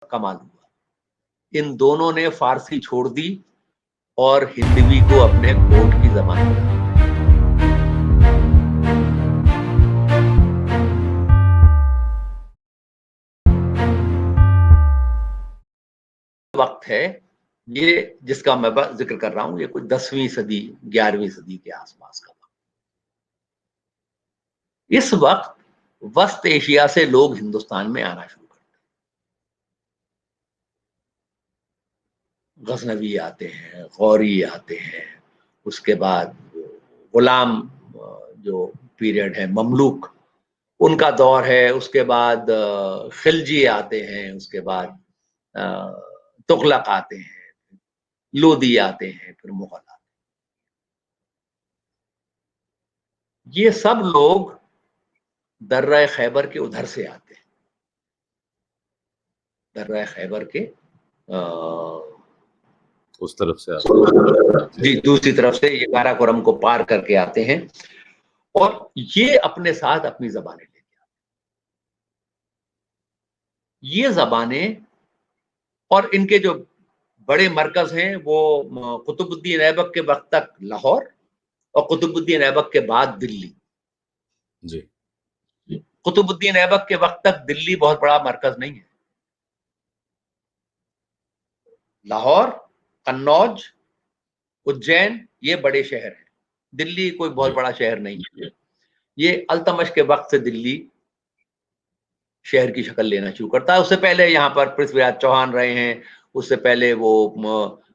कमाल हुआ, इन दोनों ने फारसी छोड़ दी और हिंदवी को अपने कोर्ट की जबान बना दिया। वक्त है ये जिसका मैं जिक्र कर रहा हूं, ये कुछ 10वीं सदी 11वीं सदी के आसपास का वक्त। इस वक्त वस्त एशिया से लोग हिंदुस्तान में आना शुरू करते हैं। गजनवी आते हैं, गौरी आते हैं, उसके बाद गुलाम जो पीरियड है, ममलूक उनका दौर है, उसके बाद खिलजी आते हैं, उसके बाद तुगलक आते हैं, लोदी आते हैं, फिर मुगल आते हैं। ये सब लोग दर्रा खैबर के उधर से आते हैं, दर्रा खैबर के उस तरफ से आते हैं, जी दूसरी तरफ से ये काराकोरम को पार करके आते हैं और ये अपने साथ अपनी जबानें लेके आते हैं। ये जबानें और इनके जो बड़े मरकज हैं वो कुतुबुद्दीन ऐबक के वक्त तक लाहौर और कुतुबुद्दीन ऐबक के बाद दिल्ली। जी, कुतुबुद्दीन ऐबक के वक्त तक दिल्ली बहुत बड़ा मरकज नहीं है। लाहौर, कन्नौज, उज्जैन ये बड़े शहर हैं, दिल्ली कोई बहुत बड़ा शहर नहीं है। ये अल्तमश के वक्त से दिल्ली शहर की शक्ल लेना शुरू करता है। उससे पहले यहाँ पर पृथ्वीराज चौहान रहे हैं, उससे पहले वो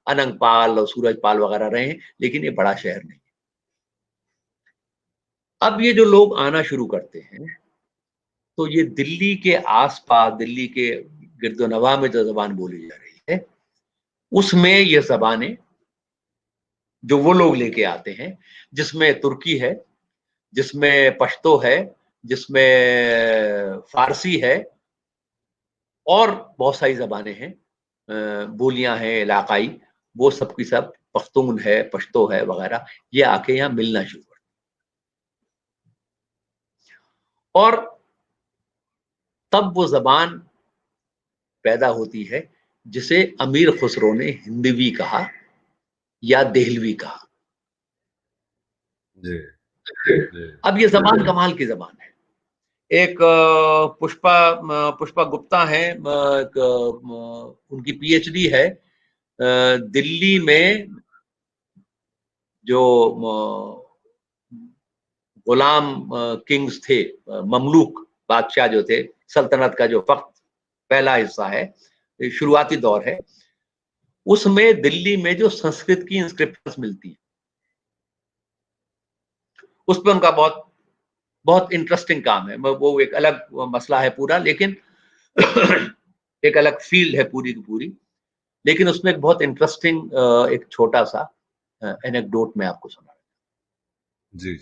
अनंगपाल और सूरजपाल वगैरह रहे हैं, लेकिन ये बड़ा शहर नहीं है। अब ये जो लोग आना शुरू करते हैं तो ये दिल्ली के आसपास, दिल्ली के गिरदोनवा में जो जबान बोली जा रही है उसमें ये जबानें जो वो लोग लेके आते हैं, जिसमें तुर्की है, जिसमें पश्तो है, जिसमें फारसी है और बहुत सारी जबानें हैं, बोलियां हैं इलाकाई, वो सब की सब, पख्तून है, पश्तो है वगैरह, ये आके यहाँ मिलना शुरू करते और तब वो जबान पैदा होती है जिसे अमीर खुसरो ने हिंदवी कहा या देहलवी कहा। जी, जी। अब ये जबान कमाल की जबान है। एक पुष्पा गुप्ता है, उनकी पीएचडी है दिल्ली में, जो गुलाम किंग्स थे, ममलूक बादशाह जो थे, सल्तनत का जो वक्त पहला हिस्सा है, शुरुआती दौर है, उसमें दिल्ली में जो संस्कृत की इंस्क्रिप्शंस मिलती हैं उस पर उनका बहुत बहुत इंटरेस्टिंग काम है। वो एक अलग मसला है पूरा, लेकिन एक अलग फील्ड है पूरी की पूरी, लेकिन उसमें एक बहुत इंटरेस्टिंग एक छोटा सा एनेक्डोट मैं आपको सुना। जी,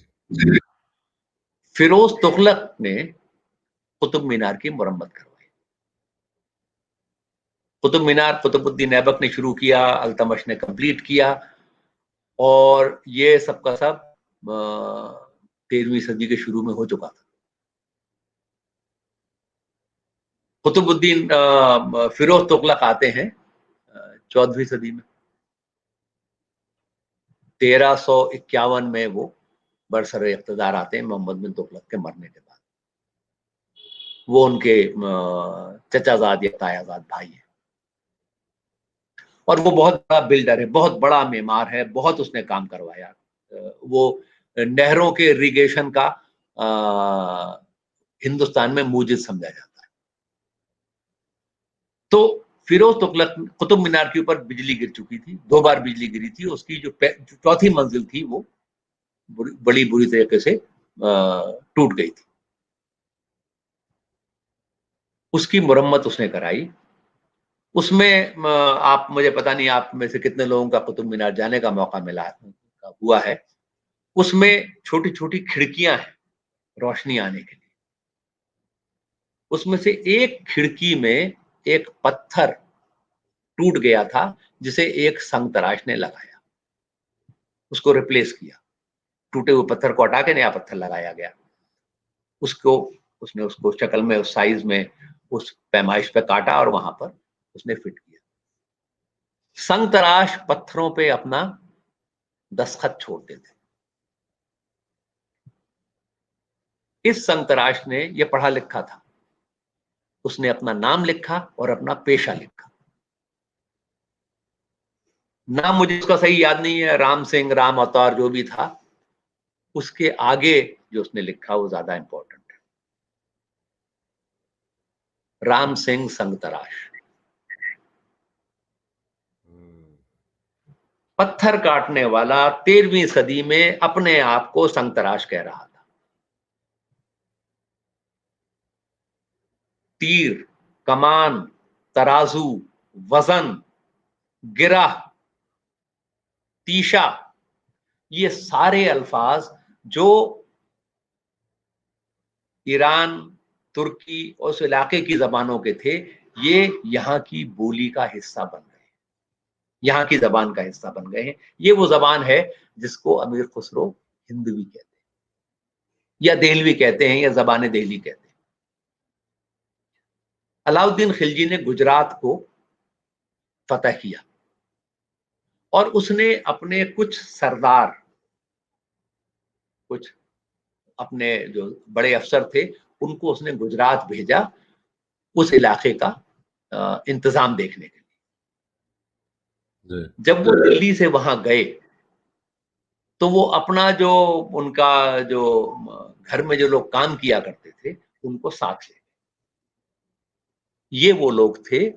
फिरोज तुगलक ने कुतुब मीनार की मुरम्मत करवाई। कुतुब मीनार कुतुबुद्दीन ऐबक ने शुरू किया, अल्तमश ने कंप्लीट किया और ये सब का सब 13वीं सदी के शुरू में हो चुका था। कुतुबुद्दीन फिरोज तुगलक आते हैं 14वीं सदी में, 1351 में वो बरसर इख्तिदार आते हैं मोहम्मद बिन तुगलक के मरने के बाद। वो उनके चचाजाद या तायाजाद भाई है और वो बहुत बड़ा बिल्डर है, बहुत बड़ा मेमार है, बहुत उसने काम करवाया। वो नहरों के इरिगेशन का हिंदुस्तान में मूजिज समझा जाता है। तो फिरोज तुगलक, कुतुब मीनार के ऊपर बिजली गिर चुकी थी, 2 बार बिजली गिरी थी, उसकी जो चौथी मंजिल थी वो बड़ी बुरी तरीके से टूट गई थी। उसकी मुरम्मत उसने कराई। उसमें आप, मुझे पता नहीं आप में से कितने लोगों का कुतुब मीनार जाने का मौका मिला हुआ है। उसमें छोटी छोटी खिड़कियां हैं रोशनी आने के लिए। उसमें से एक खिड़की में एक पत्थर टूट गया था जिसे एक संगतराश ने लगाया, उसको रिप्लेस किया, टूटे हुए पत्थर को हटा के नया पत्थर लगाया गया। उसको उसने उसको शक्ल में, उस साइज में, उस पैमाइश पे काटा और वहां पर उसने फिट किया। संग तराश पत्थरों पे अपना दस्तखत छोड़ते थे। इस संग तराश ने, यह पढ़ा लिखा था, उसने अपना नाम लिखा और अपना पेशा लिखा। नाम मुझे उसका सही याद नहीं है, राम सिंह, राम अवतार, जो भी था, उसके आगे जो उसने लिखा वो ज्यादा इंपॉर्टेंट है। राम सिंह संग तराश। पत्थर काटने वाला 13वीं सदी में अपने आप को संग तराश कह रहा था। तीर, कमान, तराजू, वजन, गिरा, तीशा, ये सारे अल्फाज जो ईरान, तुर्की और उस इलाके की जबानों के थे, ये यहाँ की बोली का हिस्सा बन गए, यहाँ की जबान का हिस्सा बन गए हैं। ये वो जबान है जिसको अमीर खुसरो हिंदवी कहते हैं, या देहलवी कहते हैं, या जबान देहली कहते हैं। अलाउद्दीन खिलजी ने गुजरात को फतह किया और उसने अपने कुछ सरदार, कुछ अपने जो बड़े अफसर थे, उनको उसने गुजरात भेजा उस इलाके का इंतजाम देखने के लिए। जब वो दिल्ली से वहां गए तो वो अपना जो उनका जो घर में जो लोग काम किया करते थे उनको साथ ले। ये वो लोग थे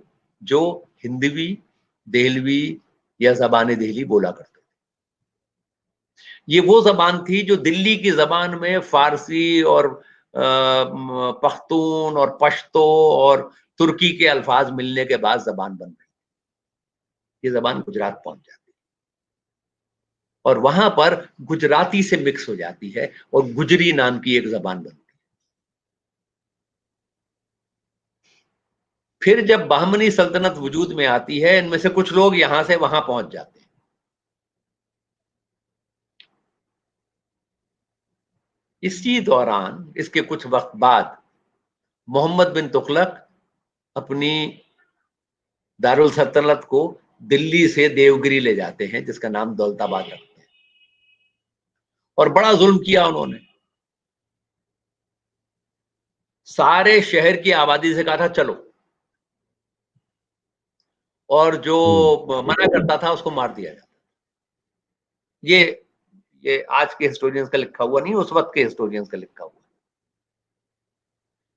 जो हिंदवी, देहलवी या जबान देहली बोला करते थे। ये वो जबान थी जो दिल्ली की जबान में फारसी और पख्तून और पश्तो और तुर्की के अल्फाज मिलने के बाद जबान बन गई। ये जबान गुजरात पहुंच जाती और वहां पर गुजराती से मिक्स हो जाती है और गुजरी नाम की एक जबान बनती है। फिर जब बहमनी सल्तनत वजूद में आती है, इनमें से कुछ लोग यहां से वहां पहुंच जाते हैं। इसी दौरान, इसके कुछ वक्त बाद, मोहम्मद बिन तुगलक अपनी दारुल सल्तनत को दिल्ली से देवगिरी ले जाते हैं, जिसका नाम दौलताबाद रखते हैं। और बड़ा जुल्म किया उन्होंने। सारे शहर की आबादी से कहा था चलो, और जो मना करता था उसको मार दिया जाता। ये आज के हिस्टोरियंस का लिखा हुआ नहीं, उस वक्त के हिस्टोरियंस का लिखा हुआ।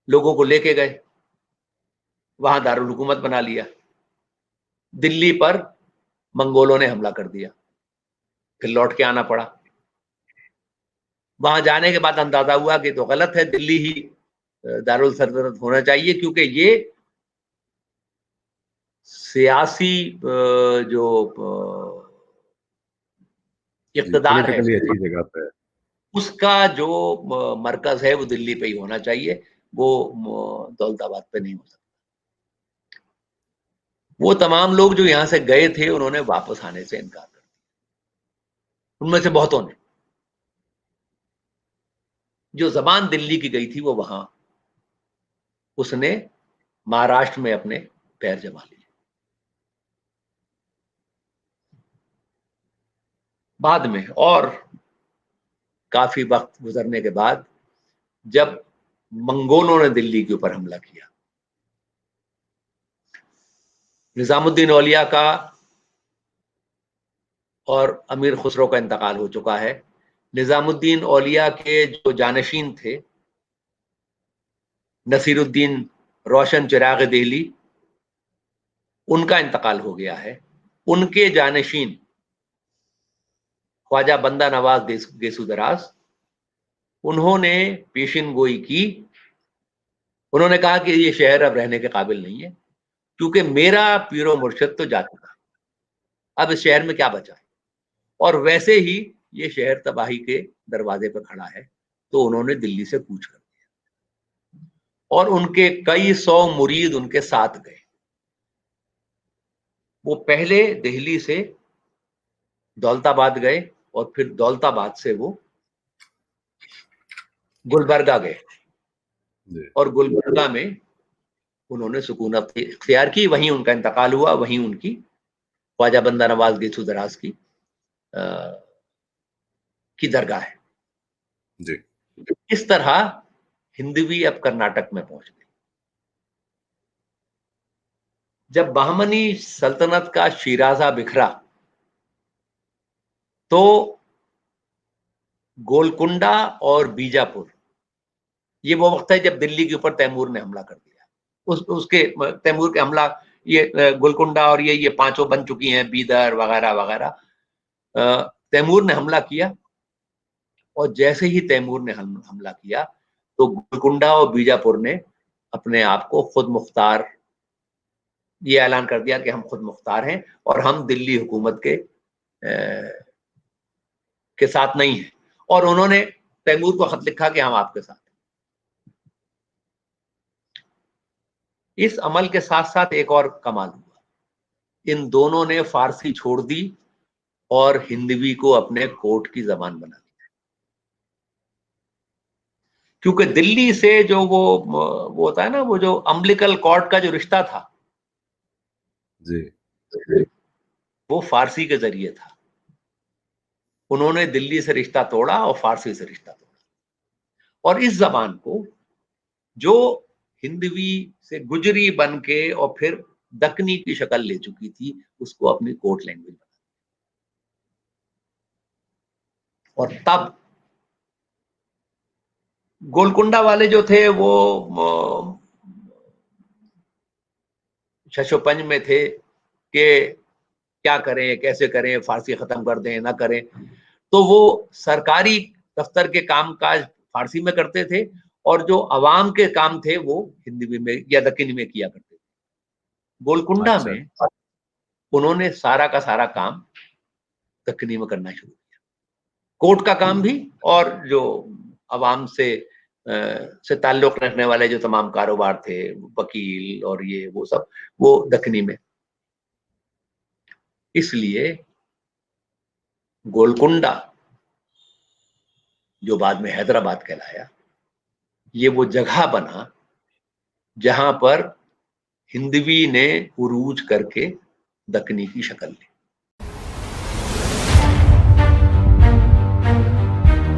लोगों को लेके गए, वहां दारुल हुकूमत बना लिया। दिल्ली पर मंगोलों ने हमला कर दिया, फिर लौट के आना पड़ा। वहां जाने के बाद अंदाजा हुआ कि तो गलत है, दिल्ली ही दारुल सल्तनत होना चाहिए, क्योंकि ये सियासी जो इक़्तिदार है अच्छी जगह पे है। उसका जो मरकज है वो दिल्ली पे ही होना चाहिए, वो दौलताबाद पे नहीं हो सकता। वो तमाम लोग जो यहां से गए थे उन्होंने वापस आने से इनकार कर दिया। उनमें से बहुतों ने। जो जबान दिल्ली की गई थी वो वहां उसने महाराष्ट्र में अपने पैर जमा लिए। बाद में और काफी वक्त गुजरने के बाद जब मंगोलों ने दिल्ली के ऊपर हमला किया, निजामुद्दीन औलिया का और अमीर खुसरो का इंतकाल हो चुका है। निजामुद्दीन औलिया के जो जानशीन थे, नसीरुद्दीन रोशन चिराग दिल्ली, उनका इंतकाल हो गया है। उनके जानशीन ख्वाजा बंदा नवाज गेसुदराज, उन्होंने पेशिन गोई की। उन्होंने कहा कि ये शहर अब रहने के काबिल नहीं है, क्योंकि मेरा पीरो मुर्शिद तो जा चुका, अब इस शहर में क्या बचा है। और वैसे ही ये शहर तबाही के दरवाजे पर खड़ा है, तो उन्होंने दिल्ली से कूच कर दिया और उनके कई सौ मुरीद उनके साथ गए। वो पहले दिल्ली से दौलताबाद गए और फिर दौलताबाद से वो गुलबर्गा गए और गुलबर्गा में उन्होंने सुकूनत इख्तियार की, वहीं उनका इंतकाल हुआ, वहीं उनकी ख्वाजा बंदा नवाज गेसू दराज की दरगाह है। जी। इस तरह हिंदवी अब कर्नाटक में पहुंच गई। जब बहमनी सल्तनत का शिराजा बिखरा तो गोलकुंडा और बीजापुर, ये वो वक्त है जब दिल्ली के ऊपर तैमूर ने हमला कर दिया। उसके तैमूर के हमला, ये गोलकुंडा और ये पांचों बन चुकी हैं, बीदर वगैरह वगैरह। तैमूर ने हमला किया, और जैसे ही तैमूर ने हमला किया तो गोलकुंडा और बीजापुर ने अपने आप को खुद मुख्तार, ये ऐलान कर दिया कि हम खुद मुख्तार हैं और हम दिल्ली हुकूमत के साथ नहीं हैं। और उन्होंने तैमूर को खत लिखा कि हम आपके साथ हैं। इस अमल के साथ साथ एक और कमाल हुआ, इन दोनों ने फारसी छोड़ दी और हिंदवी को अपने कोर्ट की जबान बना दिया। क्योंकि दिल्ली से जो वो होता है ना, वो जो अम्बिलिकल कॉर्ड का जो रिश्ता था, जी, वो फारसी के जरिए था। उन्होंने दिल्ली से रिश्ता तोड़ा और फारसी से रिश्ता तोड़ा, और इस जबान को जो हिंदवी से गुजरी बन के और फिर दक्कनी की शक्ल ले चुकी थी, उसको अपनी कोर्ट लैंग्वेज बना। और तब गोलकुंडा वाले जो थे वो शशोपंज में थे कि क्या करें, कैसे करें, फारसी खत्म कर दें, ना करें। तो वो सरकारी दफ्तर के काम काज फारसी में करते थे, और जो अवाम के काम थे वो हिंदी में या दक्कनी में किया करते थे। गोलकुंडा अच्छा। में उन्होंने सारा का सारा काम दक्कनी में करना शुरू किया, कोर्ट का काम भी, और जो अवाम से ताल्लुक रखने वाले जो तमाम कारोबार थे, वकील और ये वो सब, वो दक्कनी में। इसलिए गोलकुंडा, जो बाद में हैदराबाद कहलाया, ये वो जगह बना जहां पर हिंदवी ने उरूज करके दक्कनी की शक्ल ली।